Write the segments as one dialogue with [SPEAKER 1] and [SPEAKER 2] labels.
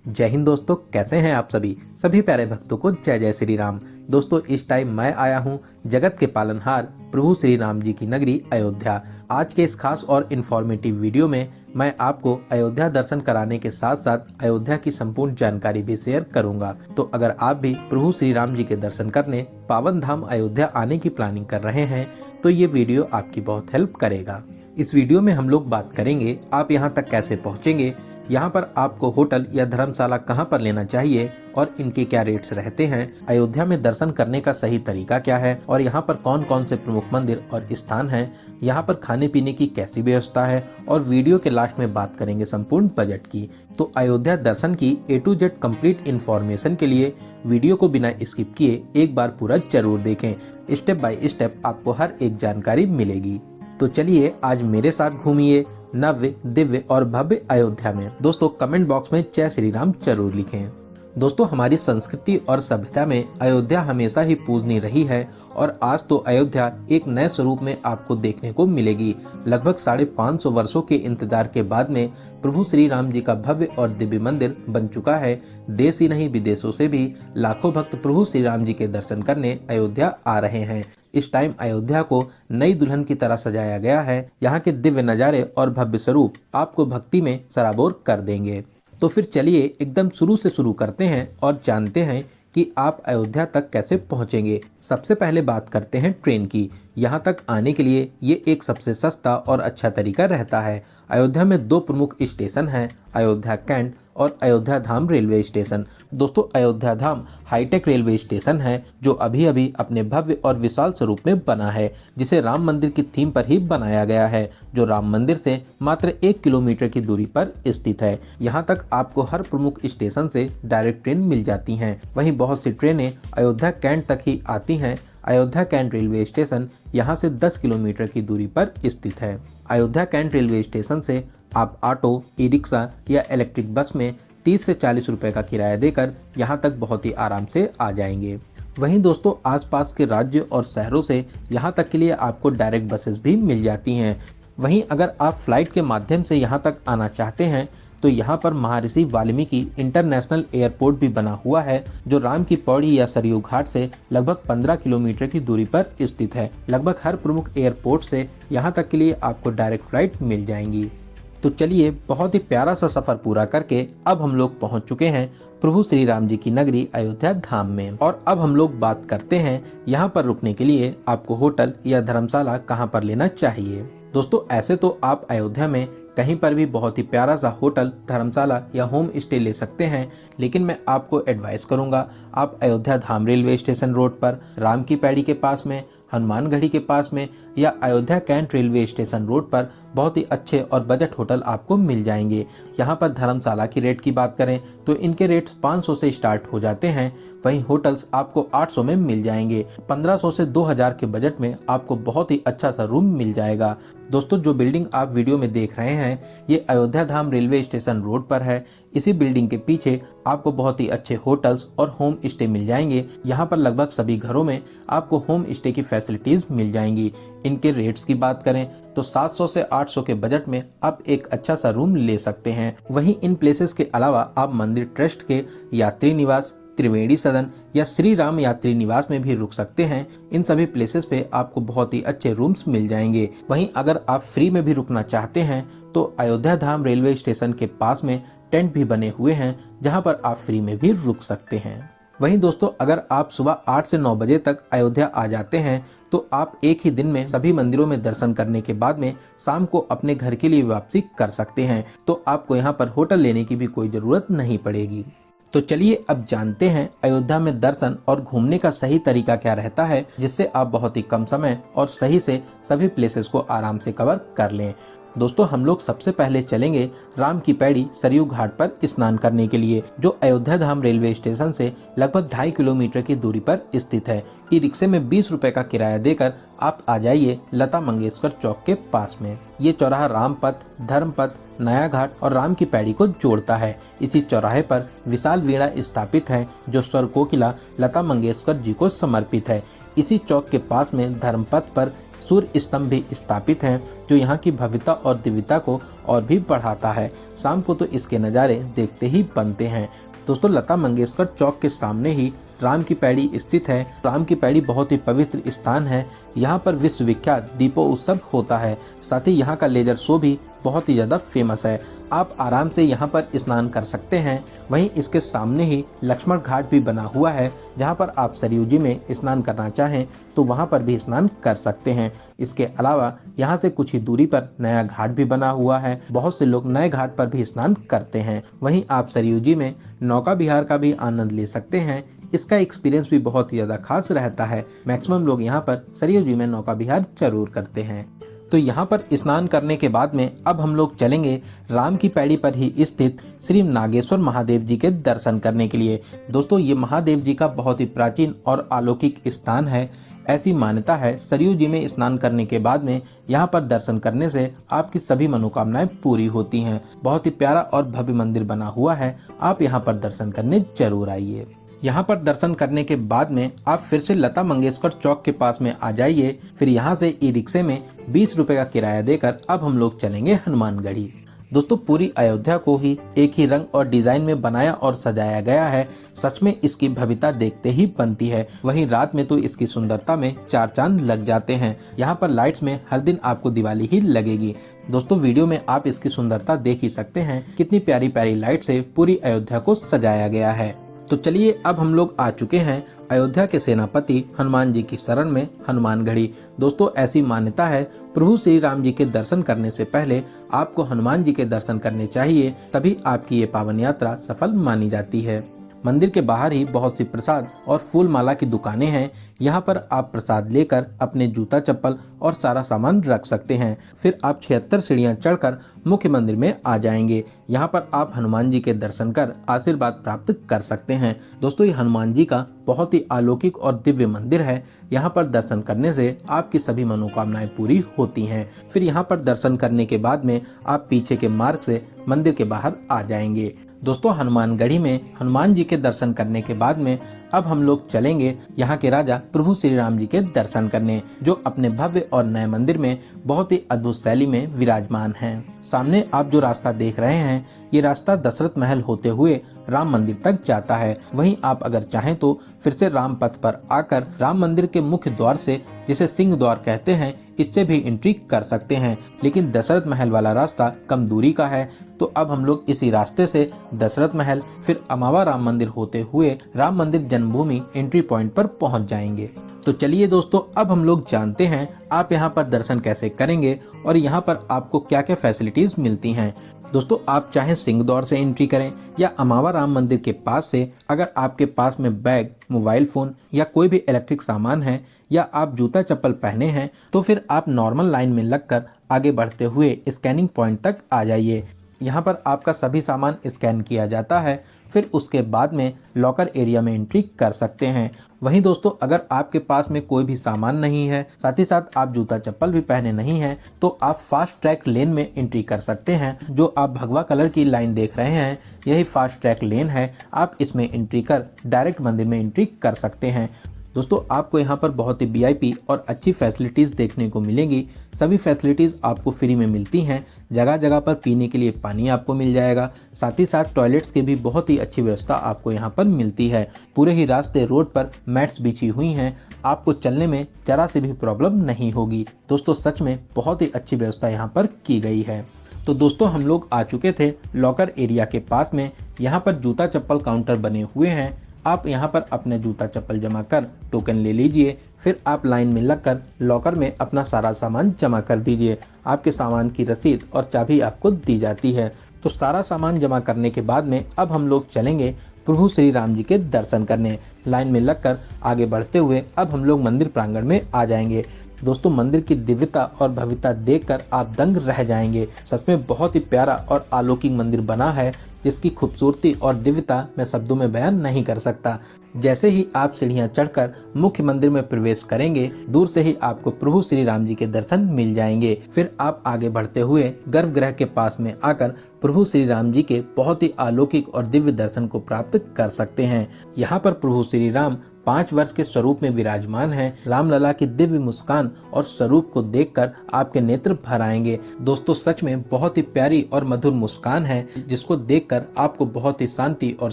[SPEAKER 1] जय हिंद दोस्तों, कैसे हैं आप सभी प्यारे भक्तों को जय जय श्री राम। दोस्तों, इस टाइम मैं आया हूं जगत के पालनहार प्रभु श्री राम जी की नगरी अयोध्या। आज के इस खास और इन्फॉर्मेटिव वीडियो में मैं आपको अयोध्या दर्शन कराने के साथ साथ अयोध्या की संपूर्ण जानकारी भी शेयर करूंगा। तो अगर आप भी प्रभु श्री राम जी के दर्शन करने पावन धाम अयोध्या आने की प्लानिंग कर रहे हैं तो ये वीडियो आपकी बहुत हेल्प करेगा। इस वीडियो में हम लोग बात करेंगे आप यहाँ तक कैसे पहुँचेंगे, यहाँ पर आपको होटल या धर्मशाला कहाँ पर लेना चाहिए और इनके क्या रेट्स रहते हैं, अयोध्या में दर्शन करने का सही तरीका क्या है और यहाँ पर कौन कौन से प्रमुख मंदिर और स्थान हैं, यहाँ पर खाने पीने की कैसी व्यवस्था है और वीडियो के लास्ट में बात करेंगे संपूर्ण बजट की। तो अयोध्या दर्शन की A to Z complete information के लिए वीडियो को बिना स्किप किए एक बार पूरा जरूर देखें। स्टेप बाय स्टेप आपको हर एक जानकारी मिलेगी। तो चलिए आज मेरे साथ घूमिए नव्य, दिव्य और भव्य अयोध्या में। दोस्तों, कमेंट बॉक्स में जय श्री राम जरूर लिखें। दोस्तों, हमारी संस्कृति और सभ्यता में अयोध्या हमेशा ही पूजनीय रही है और आज तो अयोध्या एक नए स्वरूप में आपको देखने को मिलेगी। लगभग 550 वर्षों के इंतजार के बाद में प्रभु श्री राम जी का भव्य और दिव्य मंदिर बन चुका है। देश ही नहीं विदेशों से भी लाखों भक्त प्रभु श्री राम जी के दर्शन करने अयोध्या आ रहे हैं। इस टाइम अयोध्या को नई दुल्हन की तरह सजाया गया है। यहाँ के दिव्य नज़ारे और भव्य स्वरूप आपको भक्ति में सराबोर कर देंगे। तो फिर चलिए एकदम शुरू से शुरू करते हैं और जानते हैं कि आप अयोध्या तक कैसे पहुंचेंगे। सबसे पहले बात करते हैं ट्रेन की। यहाँ तक आने के लिए ये एक सबसे सस्ता और अच्छा तरीका रहता है। अयोध्या में 2 प्रमुख स्टेशन हैं, अयोध्या कैंट और अयोध्या धाम रेलवे स्टेशन। दोस्तों, अयोध्या धाम हाईटेक रेलवे स्टेशन है जो अभी अभी अपने भव्य और विशाल स्वरूप में बना है, जिसे राम मंदिर की थीम पर ही बनाया गया है, जो राम मंदिर से मात्र 1 किलोमीटर की दूरी पर स्थित है। यहाँ तक आपको हर प्रमुख स्टेशन से डायरेक्ट ट्रेन मिल जाती हैं। वहीं बहुत सी ट्रेनें अयोध्या कैंट तक ही आती हैं। अयोध्या कैंट रेलवे स्टेशन यहाँ से 10 किलोमीटर की दूरी पर स्थित है। अयोध्या कैंट रेलवे स्टेशन से आप ऑटो, ई रिक्शा या इलेक्ट्रिक बस में 30 से 40 रुपए का किराया देकर यहाँ तक बहुत ही आराम से आ जाएंगे। वहीं दोस्तों, आसपास के राज्य और शहरों से यहाँ तक के लिए आपको डायरेक्ट बसेस भी मिल जाती हैं। वहीं अगर आप फ्लाइट के माध्यम से यहाँ तक आना चाहते हैं तो यहाँ पर महर्षि वाल्मीकि इंटरनेशनल एयरपोर्ट भी बना हुआ है, जो राम की पौड़ी या सरयू घाट से लगभग 15 किलोमीटर की दूरी पर स्थित है। लगभग हर प्रमुख एयरपोर्ट से यहाँ तक के लिए आपको डायरेक्ट फ्लाइट मिल जाएंगी। तो चलिए, बहुत ही प्यारा सा सफर पूरा करके अब हम लोग पहुंच चुके हैं प्रभु श्री राम जी की नगरी अयोध्या धाम में। और अब हम लोग बात करते हैं यहाँ पर रुकने के लिए आपको होटल या धर्मशाला कहाँ पर लेना चाहिए। दोस्तों, ऐसे तो आप अयोध्या में कहीं पर भी बहुत ही प्यारा सा होटल, धर्मशाला या होम स्टे ले सकते हैं, लेकिन मैं आपको एडवाइस करूंगा आप अयोध्या धाम रेलवे स्टेशन रोड पर राम की पैड़ी के पास में, हनुमानगढ़ी के पास में या Ayodhya Cantt railway station road पर बहुत ही अच्छे और बजट होटल आपको मिल जाएंगे। यहाँ पर धर्मशाला की रेट की बात करें तो इनके रेट्स 500 से स्टार्ट हो जाते हैं। वहीं होटल्स आपको 800 में मिल जाएंगे। 1500 से 2000 के बजट में आपको बहुत ही अच्छा सा रूम मिल जाएगा। दोस्तों, जो बिल्डिंग आप वीडियो में देख रहे हैं ये अयोध्या धाम रेलवे स्टेशन रोड पर है। इसी बिल्डिंग के पीछे आपको बहुत ही अच्छे होटल्स और होम स्टे मिल जाएंगे। यहाँ पर लगभग सभी घरों में आपको होम स्टे की फैसिलिटीज मिल जाएंगी। इनके रेट्स की बात करें तो 700 से 800 के बजट में आप एक अच्छा सा रूम ले सकते हैं। वहीं इन प्लेसेस के अलावा आप मंदिर ट्रस्ट के यात्री निवास, त्रिवेणी सदन या श्री राम यात्री निवास में भी रुक सकते हैं। इन सभी प्लेसेस पे आपको बहुत ही अच्छे रूम्स मिल जाएंगे। वहीं अगर आप फ्री में भी रुकना चाहते हैं तो अयोध्या धाम रेलवे स्टेशन के पास में टेंट भी बने हुए हैं, जहां पर आप फ्री में भी रुक सकते हैं। वहीं दोस्तों, अगर आप सुबह 8 से 9 बजे तक अयोध्या आ जाते हैं तो आप एक ही दिन में सभी मंदिरों में दर्शन करने के बाद में शाम को अपने घर के लिए वापसी कर सकते हैं। तो आपको यहाँ पर होटल लेने की भी कोई जरूरत नहीं पड़ेगी। तो चलिए अब जानते हैं अयोध्या में दर्शन और घूमने का सही तरीका क्या रहता है, जिससे आप बहुत ही कम समय और सही से सभी प्लेसेस को आराम से कवर कर लें। दोस्तों, हम लोग सबसे पहले चलेंगे राम की पैड़ी सरयू घाट पर स्नान करने के लिए, जो अयोध्या धाम रेलवे स्टेशन से लगभग 2.5 किलोमीटर की दूरी पर स्थित है। ई रिक्शे में 20 रुपए का किराया देकर आप आ जाइए लता मंगेशकर चौक के पास में। ये चौराहा रामपथ, धर्मपथ, नया घाट और राम की पैड़ी को जोड़ता है। इसी चौराहे पर विशाल वीणा स्थापित है जो स्वर कोकिला लता मंगेशकर जी को समर्पित है। इसी चौक के पास में धर्मपथ पर सूर्य स्तंभ भी स्थापित हैं, जो यहाँ की भव्यता और दिव्यता को और भी बढ़ाता है। शाम को तो इसके नज़ारे देखते ही बनते हैं। दोस्तों, लता मंगेशकर चौक के सामने ही राम की पैड़ी स्थित है। राम की पैड़ी बहुत ही पवित्र स्थान है। यहाँ पर विश्वविख्यात दीपोत्सव होता है। साथ ही यहाँ का लेजर शो भी बहुत ही ज़्यादा फेमस है। आप आराम से यहाँ पर स्नान कर सकते हैं। वहीं इसके सामने ही लक्ष्मण घाट भी बना हुआ है, जहाँ पर आप सरयू जी में स्नान करना चाहें तो वहाँ पर भी स्नान कर सकते हैं। इसके अलावा यहाँ से कुछ ही दूरी पर नया घाट भी बना हुआ है। बहुत से लोग नए घाट पर भी स्नान करते हैं। वहीं आप सरयू जी में नौका विहार का भी आनंद ले सकते हैं। इसका एक्सपीरियंस भी बहुत ही ज़्यादा खास रहता है। मैक्सिमम लोग यहाँ पर सरयू जी में नौका विहार जरूर करते हैं। तो यहाँ पर स्नान करने के बाद में अब हम लोग चलेंगे राम की पैड़ी पर ही स्थित श्री नागेश्वर महादेव जी के दर्शन करने के लिए। दोस्तों, ये महादेव जी का बहुत ही प्राचीन और अलौकिक स्थान है। ऐसी मान्यता है, सरयू जी में स्नान करने के बाद में यहाँ पर दर्शन करने से आपकी सभी मनोकामनाएं पूरी होती हैं। बहुत ही प्यारा और भव्य मंदिर बना हुआ है। आप यहाँ पर दर्शन करने जरूर आइए। यहाँ पर दर्शन करने के बाद में आप फिर से लता मंगेशकर चौक के पास में आ जाइए। फिर यहाँ से ई रिक्शे में 20 रुपए का किराया देकर अब हम लोग चलेंगे हनुमानगढ़ी। दोस्तों, पूरी अयोध्या को ही एक ही रंग और डिजाइन में बनाया और सजाया गया है। सच में इसकी भव्यता देखते ही बनती है। वहीं रात में तो इसकी सुंदरता में चार चांद लग जाते हैं। यहाँ पर लाइट्स में हर दिन आपको दिवाली ही लगेगी। दोस्तों, वीडियो में आप इसकी सुंदरता देख ही सकते हैं, कितनी प्यारी प्यारी लाइट से पूरी अयोध्या को सजाया गया है। तो चलिए, अब हम लोग आ चुके हैं अयोध्या के सेनापति हनुमान जी की शरण में हनुमानगढ़ी। दोस्तों, ऐसी मान्यता है, प्रभु श्री राम जी के दर्शन करने से पहले आपको हनुमान जी के दर्शन करने चाहिए, तभी आपकी ये पावन यात्रा सफल मानी जाती है। मंदिर के बाहर ही बहुत सी प्रसाद और फूल माला की दुकानें हैं। यहाँ पर आप प्रसाद लेकर अपने जूता चप्पल और सारा सामान रख सकते हैं। फिर आप 76 सीढ़ियाँ चढ़कर मुख्य मंदिर में आ जाएंगे। यहाँ पर आप हनुमान जी के दर्शन कर आशीर्वाद प्राप्त कर सकते हैं। दोस्तों, ये हनुमान जी का बहुत ही अलौकिक और दिव्य मंदिर है। यहाँ पर दर्शन करने से आपकी सभी मनोकामनाएं पूरी होती हैं। फिर यहाँ पर दर्शन करने के बाद में आप पीछे के मार्ग से मंदिर के बाहर आ जाएंगे। दोस्तों, हनुमानगढ़ी में हनुमान जी के दर्शन करने के बाद में अब हम लोग चलेंगे यहाँ के राजा प्रभु श्री राम जी के दर्शन करने, जो अपने भव्य और नए मंदिर में बहुत ही अद्भुत शैली में विराजमान हैं। सामने आप जो रास्ता देख रहे हैं, ये रास्ता दशरथ महल होते हुए राम मंदिर तक जाता है। वहीं आप अगर चाहें तो फिर से राम पथ पर आकर राम मंदिर के मुख्य द्वार से, जिसे सिंह द्वार कहते हैं, इससे भी एंट्री कर सकते हैं। लेकिन दशरथ महल वाला रास्ता कम दूरी का है, तो अब हम लोग इसी रास्ते से दशरथ महल फिर अमावा राम मंदिर होते हुए राम मंदिर जन्मभूमि एंट्री पॉइंट पर पहुंच जाएंगे। तो चलिए दोस्तों, अब हम लोग जानते हैं आप यहाँ पर दर्शन कैसे करेंगे और यहाँ पर आपको क्या क्या फैसिलिटीज मिलती हैं। दोस्तों, आप चाहे सिंह द्वार से एंट्री करें या अमावा राम मंदिर के पास से, अगर आपके पास में बैग, मोबाइल फ़ोन या कोई भी इलेक्ट्रिक सामान है या आप जूता चप्पल पहने हैं, तो फिर आप नॉर्मल लाइन में लगकर आगे बढ़ते हुए स्कैनिंग पॉइंट तक आ जाइए। यहाँ पर आपका सभी सामान स्कैन किया जाता है। फिर उसके बाद में लॉकर एरिया में एंट्री कर सकते हैं। वहीं दोस्तों, अगर आपके पास में कोई भी सामान नहीं है, साथ ही साथ आप जूता चप्पल भी पहने नहीं हैं, तो आप फास्ट ट्रैक लेन में एंट्री कर सकते हैं। जो आप भगवा कलर की लाइन देख रहे हैं, यही फास्ट ट्रैक लेन है। आप इसमें एंट्री कर डायरेक्ट मंदिर में एंट्री कर सकते हैं। दोस्तों, आपको यहाँ पर बहुत ही वीआईपी और अच्छी फैसिलिटीज़ देखने को मिलेंगी। सभी फैसिलिटीज़ आपको फ्री में मिलती हैं। जगह जगह पर पीने के लिए पानी आपको मिल जाएगा। साथ ही साथ टॉयलेट्स की भी बहुत ही अच्छी व्यवस्था आपको यहाँ पर मिलती है। पूरे ही रास्ते रोड पर मैट्स बिछी हुई हैं। आपको चलने में जरा से भी प्रॉब्लम नहीं होगी। दोस्तों, सच में बहुत ही अच्छी व्यवस्था यहाँ पर की गई है। तो दोस्तों, हम लोग आ चुके थे लॉकर एरिया के पास में। यहाँ पर जूता चप्पल काउंटर बने हुए हैं। आप यहाँ पर अपने जूता चप्पल जमा कर टोकन ले लीजिए। फिर आप लाइन में लगकर लॉकर में अपना सारा सामान जमा कर दीजिए। आपके सामान की रसीद और चाबी आपको दी जाती है। तो सारा सामान जमा करने के बाद में अब हम लोग चलेंगे प्रभु श्री राम जी के दर्शन करने। लाइन में लगकर आगे बढ़ते हुए अब हम लोग मंदिर प्रांगण में आ जाएंगे। दोस्तों, मंदिर की दिव्यता और भव्यता देखकर आप दंग रह जाएंगे। सच में बहुत ही प्यारा और अलौकिक मंदिर बना है, जिसकी खूबसूरती और दिव्यता मैं शब्दों में बयान नहीं कर सकता। जैसे ही आप सीढ़ियां चढ़कर मुख्य मंदिर में प्रवेश करेंगे, दूर से ही आपको प्रभु श्री राम जी के दर्शन मिल जाएंगे। फिर आप आगे बढ़ते हुए गर्भगृह के पास में आकर प्रभु श्री राम जी के बहुत ही अलौकिक और दिव्य दर्शन को प्राप्त कर सकते हैं। यहाँ पर प्रभु श्री राम 5 वर्ष के स्वरूप में विराजमान हैं। रामलला की दिव्य मुस्कान और स्वरूप को देखकर आपके नेत्र भर आएंगे। दोस्तों सच में बहुत ही प्यारी और मधुर मुस्कान है, जिसको देखकर आपको बहुत ही शांति और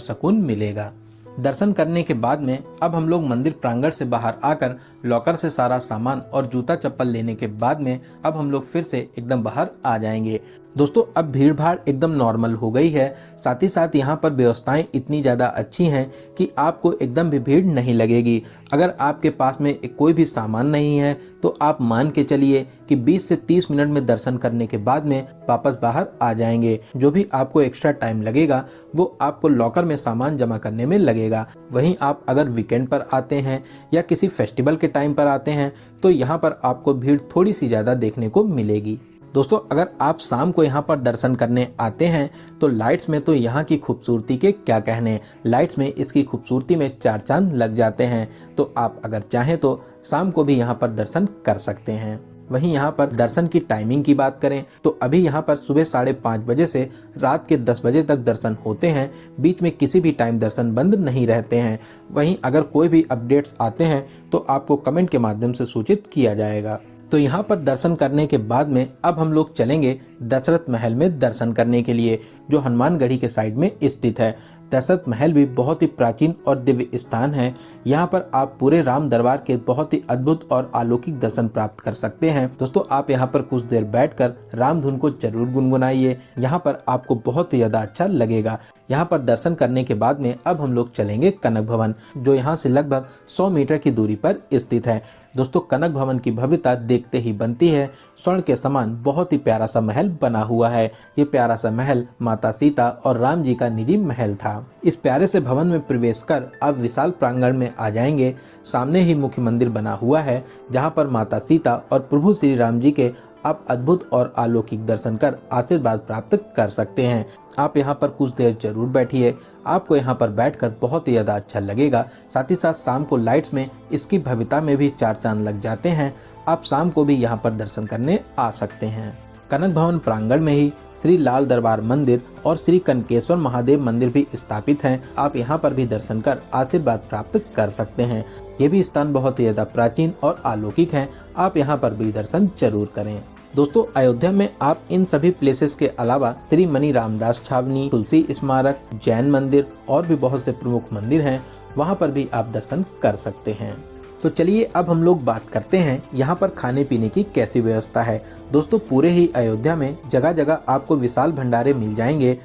[SPEAKER 1] सुकून मिलेगा। दर्शन करने के बाद में अब हम लोग मंदिर प्रांगण से बाहर आकर लॉकर से सारा सामान और जूता चप्पल लेने के बाद में अब हम लोग फिर से एकदम बाहर आ जाएंगे। दोस्तों अब भीड़ भाड़ एकदम नॉर्मल हो गई है, साथ ही साथ यहाँ पर व्यवस्थाएं इतनी ज़्यादा अच्छी हैं कि आपको एकदम भी भीड़ नहीं लगेगी। अगर आपके पास में कोई भी सामान नहीं है तो आप मान के चलिए कि 20 से 30 मिनट में दर्शन करने के बाद में वापस बाहर आ जाएंगे। जो भी आपको एक्स्ट्रा टाइम लगेगा वो आपको लॉकर में सामान जमा करने में लगेगा। वहीं आप अगर वीकेंड पर आते हैं या किसी फेस्टिवल के टाइम पर आते हैं तो यहाँ पर आपको भीड़ थोड़ी सी ज़्यादा देखने को मिलेगी। दोस्तों अगर आप शाम को यहाँ पर दर्शन करने आते हैं तो लाइट्स में तो यहाँ की खूबसूरती के क्या कहने, लाइट्स में इसकी खूबसूरती में 4 चांद लग जाते हैं। तो आप अगर चाहें तो शाम को भी यहाँ पर दर्शन कर सकते हैं। वहीं यहाँ पर दर्शन की टाइमिंग की बात करें तो अभी यहाँ पर सुबह 5:30 बजे से रात के 10 बजे तक दर्शन होते हैं। बीच में किसी भी टाइम दर्शन बंद नहीं रहते हैं। वहीं अगर कोई भी अपडेट्स आते हैं तो आपको कमेंट के माध्यम से सूचित किया जाएगा। तो यहाँ पर दर्शन करने के बाद में अब हम लोग चलेंगे दशरथ महल में दर्शन करने के लिए, जो हनुमानगढ़ी के साइड में स्थित है। दशरथ महल भी बहुत ही प्राचीन और दिव्य स्थान है। यहाँ पर आप पूरे राम दरबार के बहुत ही अद्भुत और अलौकिक दर्शन प्राप्त कर सकते हैं। दोस्तों आप यहाँ पर कुछ देर बैठकर राम धुन को जरूर गुनगुनाइए, यहाँ पर आपको बहुत ही ज्यादा अच्छा लगेगा। यहाँ पर दर्शन करने के बाद में अब हम लोग चलेंगे कनक भवन, जो यहाँ से लगभग 100 मीटर की दूरी पर स्थित है। दोस्तों कनक भवन की भव्यता देखते ही बनती है। स्वर्ण के समान बहुत ही प्यारा सा महल बना हुआ है। ये प्यारा सा महल माता सीता और राम जी का निजी महल था। इस प्यारे से भवन में प्रवेश कर आप विशाल प्रांगण में आ जाएंगे। सामने ही मुख्य मंदिर बना हुआ है, जहाँ पर माता सीता और प्रभु श्री राम जी के आप अद्भुत और अलौकिक दर्शन कर आशीर्वाद प्राप्त कर सकते हैं। आप यहाँ पर कुछ देर जरूर बैठिए, आपको यहाँ पर बैठकर बहुत ही ज़्यादा अच्छा लगेगा। साथ ही साथ शाम को लाइट्स में इसकी भव्यता में भी 4 चांद लग जाते हैं। आप शाम को भी यहाँ पर दर्शन करने आ सकते हैं। कनक भवन प्रांगण में ही श्री लाल दरबार मंदिर और श्री कनकेश्वर महादेव मंदिर भी स्थापित हैं। आप यहाँ पर भी दर्शन कर आशीर्वाद प्राप्त कर सकते हैं। ये भी स्थान बहुत ही ज्यादा प्राचीन और अलौकिक है। आप यहाँ पर भी दर्शन जरूर करें। दोस्तों अयोध्या में आप इन सभी प्लेसेस के अलावा श्री मनी रामदास छावनी, तुलसी स्मारक, जैन मंदिर और भी बहुत से प्रमुख मंदिर हैं, वहाँ पर भी आप दर्शन कर सकते हैं। तो चलिए अब हम लोग बात करते हैं यहाँ पर खाने पीने की कैसी व्यवस्था है। दोस्तों पूरे ही अयोध्या में जगह जगह आपको विशाल भंडारे मिल जाएंगे।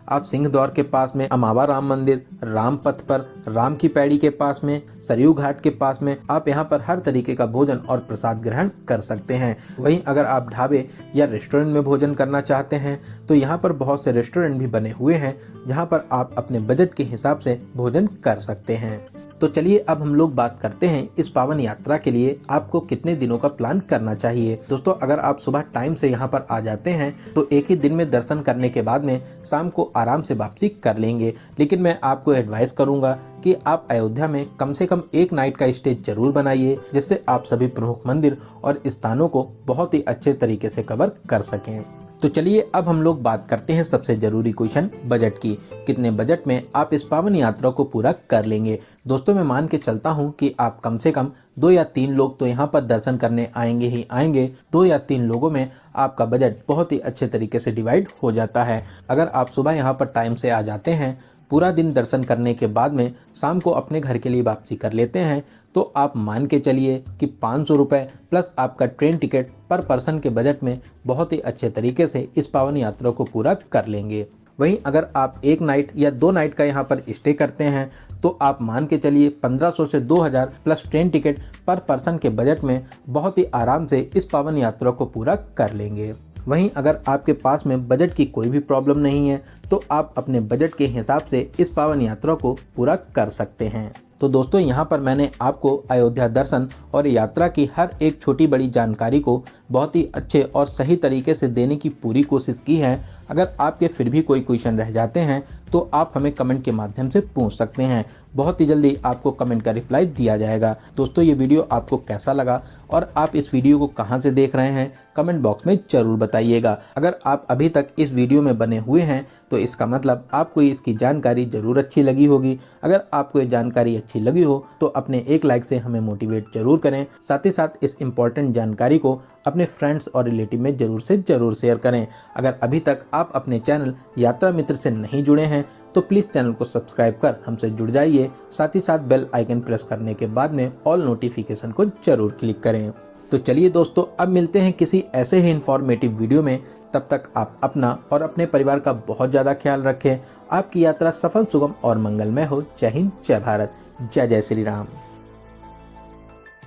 [SPEAKER 1] आप सिंह द्वार के पास में अमावा राम मंदिर, राम पथ पर, राम की पैड़ी के पास में, सरयू घाट के पास में आप यहाँ पर हर तरीके का भोजन और प्रसाद ग्रहण कर सकते हैं। वहीं अगर आप ढाबे या रेस्टोरेंट में भोजन करना चाहते हैं तो यहाँ पर बहुत से रेस्टोरेंट भी बने हुए हैं, जहाँ पर आप अपने बजट के हिसाब से भोजन कर सकते हैं। तो चलिए अब हम लोग बात करते हैं इस पावन यात्रा के लिए आपको कितने दिनों का प्लान करना चाहिए। दोस्तों अगर आप सुबह टाइम से यहाँ पर आ जाते हैं तो एक ही दिन में दर्शन करने के बाद में शाम को आराम से वापसी कर लेंगे। लेकिन मैं आपको एडवाइस करूंगा कि आप अयोध्या में कम से कम 1 नाइट का स्टे जरूर बनाइए, जिससे आप सभी प्रमुख मंदिर और स्थानों को बहुत ही अच्छे तरीके से कवर कर सकें। तो चलिए अब हम लोग बात करते हैं सबसे जरूरी क्वेश्चन बजट की। कितने बजट में आप इस पावन यात्रा को पूरा कर लेंगे। दोस्तों मैं मान के चलता हूं कि आप कम से कम 2 या 3 लोग तो यहाँ पर दर्शन करने आएंगे ही आएंगे। 2 या 3 लोगों में आपका बजट बहुत ही अच्छे तरीके से डिवाइड हो जाता है। अगर आप सुबह यहाँ पर टाइम से आ जाते हैं, पूरा दिन दर्शन करने के बाद में शाम को अपने घर के लिए वापसी कर लेते हैं, तो आप मान के चलिए कि 500 रुपये प्लस आपका ट्रेन टिकट पर पर्सन के बजट में बहुत ही अच्छे तरीके से इस पावन यात्रा को पूरा कर लेंगे। वहीं अगर आप 1 नाइट या 2 नाइट का यहाँ पर स्टे करते हैं तो आप मान के चलिए 1500 से 2000 प्लस ट्रेन टिकट पर पर्सन के बजट में बहुत ही आराम से इस पावन यात्रा को पूरा कर लेंगे। वहीं अगर आपके पास में बजट की कोई भी प्रॉब्लम नहीं है तो आप अपने बजट के हिसाब से इस पावन यात्रा को पूरा कर सकते हैं। तो दोस्तों यहाँ पर मैंने आपको अयोध्या दर्शन और यात्रा की हर एक छोटी बड़ी जानकारी को बहुत ही अच्छे और सही तरीके से देने की पूरी कोशिश की है। अगर आपके फिर भी कोई क्वेश्चन रह जाते हैं तो आप हमें कमेंट के माध्यम से पूछ सकते हैं। बहुत ही जल्दी आपको कमेंट का रिप्लाई दिया जाएगा। दोस्तों ये वीडियो आपको कैसा लगा और आप इस वीडियो को कहां से देख रहे हैं, कमेंट बॉक्स में जरूर बताइएगा। अगर आप अभी तक इस वीडियो में बने हुए हैं तो तो इसका मतलब आपको इसकी जानकारी जरूर अच्छी लगी होगी। अगर आपको ये जानकारी अच्छी लगी हो तो अपने एक लाइक से हमें मोटिवेट जरूर करें। साथ ही साथ इस इम्पोर्टेंट जानकारी को अपने फ्रेंड्स और रिलेटिव में जरूर से जरूर शेयर करें। अगर अभी तक आप अपने चैनल यात्रा मित्र से नहीं जुड़े हैं तो प्लीज़ चैनल को सब्सक्राइब कर हमसे जुड़ जाइए। साथ ही साथ बेल आइकन प्रेस करने के बाद में ऑल नोटिफिकेशन को जरूर क्लिक करें। तो चलिए दोस्तों, अब मिलते हैं किसी ऐसे ही इंफॉर्मेटिव वीडियो में। तब तक आप अपना और अपने परिवार का बहुत ज़्यादा ख्याल रखें। आपकी यात्रा सफल, सुगम और मंगलमय हो। जय हिंद, जय भारत, जय जय श्री राम।